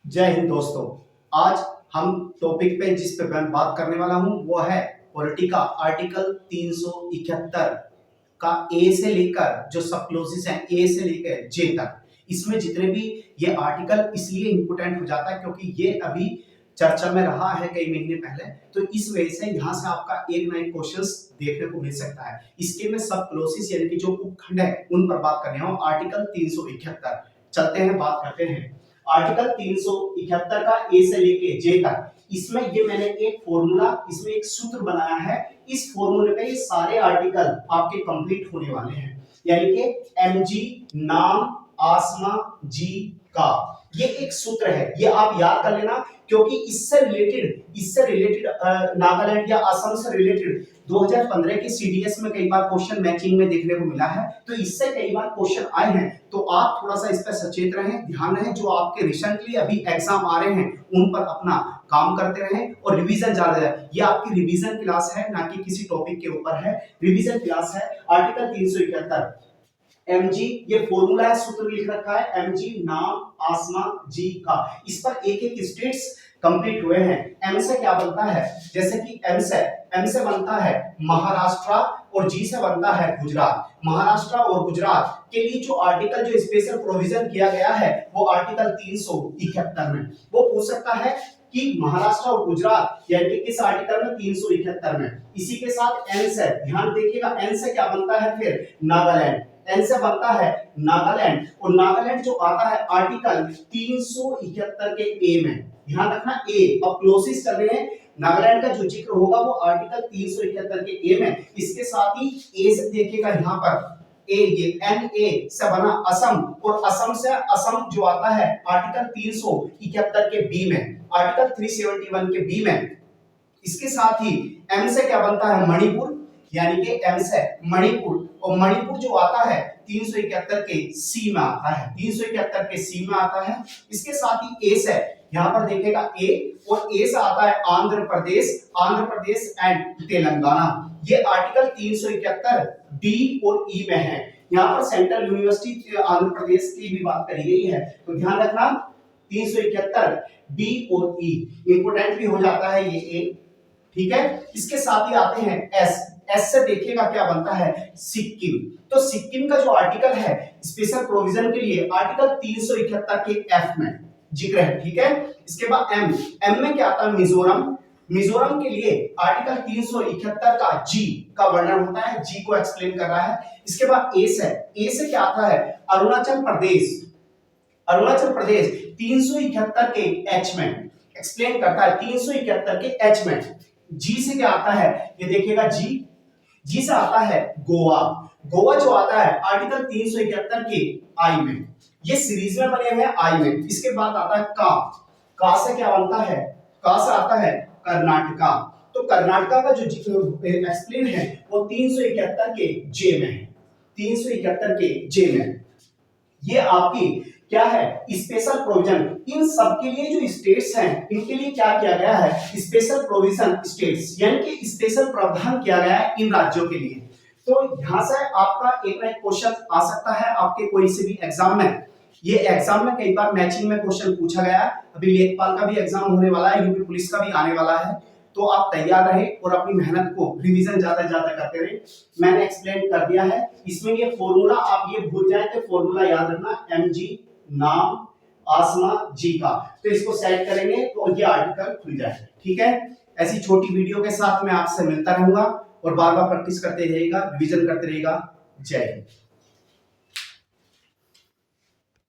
जय हिंद दोस्तों। आज हम टॉपिक पे जिस पे मैं बात करने वाला हूं वो है पॉलिटिका आर्टिकल 371 का ए से लेकर जो सब क्लोजेस हैं ए से लेकर जे तक। इसमें जितने भी ये आर्टिकल इसलिए इंपोर्टेंट हो जाता है क्योंकि ये अभी चर्चा में रहा है कई महीने पहले, तो इस वजह से यहाँ से आपका एक ना एक क्वेश्चंस देखने को मिल सकता है। इसके में सब क्लोजेस यानी कि जो उपखंड है उन पर बात करने वाला हूं। आर्टिकल 371 चलते हैं, बात करते हैं। आर्टिकल 371 का ए से लेके जे तक, इसमें ये मैंने एक फॉर्मूला, इसमें एक सूत्र बनाया है। इस फॉर्मूले पे ये सारे आर्टिकल आपके कंप्लीट होने वाले हैं, यानी कि एमजी नाम आसमा जी का ये एक सूत्र है, ये आप याद कर लेना क्योंकि इससे रिलेटेड नागालैंड या असम से रिलेटेड 2015 के सीडीएस में कई बार क्वेश्चन मैचिंग में देखने को मिला है, तो इससे कई बार क्वेश्चन आए हैं। तो आप थोड़ा सा इस पर सचेत रहें, ध्यान रहें। जो आपके रिसेंटली अभी एग्जाम आ रहे हैं उन पर अपना काम करते रहें और रिवीजन जारी रहे। ये आपकी रिवीजन क्लास है, ना कि किसी टॉपिक के ऊपर है, रिवीजन क्लास है। आर्टिकल 371 mg ये फॉर्मूला है, सूत्र लिख रखा है mg नाम आसमा जी का। इस पर एक एक स्टेट्स कंप्लीट हुए हैं। m से क्या बनता है, जैसे कि m से बनता है महाराष्ट्र और g से बनता है गुजरात। महाराष्ट्र और गुजरात के लिए जो आर्टिकल जो स्पेशल प्रोविजन किया गया है वो आर्टिकल 371 में। वो पूछ सकता है कि महाराष्ट्र और गुजरात यानी कि किस आर्टिकल में, 371 में। इसी के साथ n से, ध्यान देखिएगा, n से क्या बनता है फिर नागालैंड, एन से बनता है नागालैंड, और नागालैंड जो आता है आर्टिकल 371 के ए में। ध्यान रखना ए, अब क्लोजिस कर रहे हैं, नागालैंड का जो जिक्र होगा वो आर्टिकल 371 के ए में। इसके साथ ही ए से देखिएगा यहाँ पर ए, ये एन ए से बना असम, और असम से असम जो आता है आर्टिकल 371 के बी में, आर्टिकल 371 के बी में। इसके साथ ही एम से क्या बनता है मणिपुर, यानी कि एम से मणिपुर, और मणिपुर जो आता है 371 के सी में आता है, 371 के सी में आता है। इसके साथ ही ए से यहां पर देखेगा ए, और ए से आता है आंध्र प्रदेश एंड तेलंगाना। ये आर्टिकल 371 डी और ई में है। यहां पर सेंट्रल यूनिवर्सिटी आंध्र प्रदेश की भी बात करी गई है, तो ध्यान रखना 371 डी और ई इंपोर्टेंट भी हो जाता है ये ए, ठीक है। इसके साथ ही आते हैं एस से देखिएगा क्या बनता है सिक्किम। तो सिक्किम का जो आर्टिकल है स्पेशल प्रोविजन के लिए आर्टिकल 371 के एफ में जिक्र है, ठीक है। इसके बाद एम में क्या आता है मिजोरम के लिए आर्टिकल 371 का जी का वर्णन होता है, जी को एक्सप्लेन कर रहा है। इसके बाद ए से क्या आता है अरुणाचल प्रदेश 371 के एच में एक्सप्लेन करता है, 371 के एच में। जी से क्या आता है, ये देखिएगा जी से आता है गोवा जो आता है आर्टिकल 371 के आई में। ये सीरीज में बने हुए हैं आई में। इसके बाद आता है का से क्या बनता है, का से आता है कर्नाटका। तो कर्नाटका का जो एक्सप्लेन है वो 371 के जे में है, 371 के जे में। ये आपकी क्या है स्पेशल प्रोविजन। इन सब के लिए जो स्टेट्स हैं इनके लिए क्या किया गया है स्पेशल प्रोविजन स्टेट्स, यानी कि स्पेशल प्रावधान किया गया है इन राज्यों के लिए। तो यहां से आपका एक ना एक क्वेश्चन आ सकता है आपके कोई से भी एग्जाम में। ये एग्जाम में कई बार मैचिंग में क्वेश्चन पूछा गया है। अभी लेखपाल का भी एग्जाम होने वाला है, यूपी पुलिस का भी आने वाला है, तो आप तैयार रहे और अपनी मेहनत को रिवीजन ज्यादा करते रहे। मैंने एक्सप्लेन कर दिया है। इसमें ये फॉर्मूला आप ये भूल जाए तो फॉर्मूला याद रखना mg नाम आसमा जी का, तो इसको सेट करेंगे तो ये आर्टिकल खुल जाएगा, ठीक है। ऐसी छोटी वीडियो के साथ मैं आपसे मिलता रहूंगा और बार बार प्रैक्टिस करते रहिएगा, रिवीजन करते रहिएगा। जय हिंद।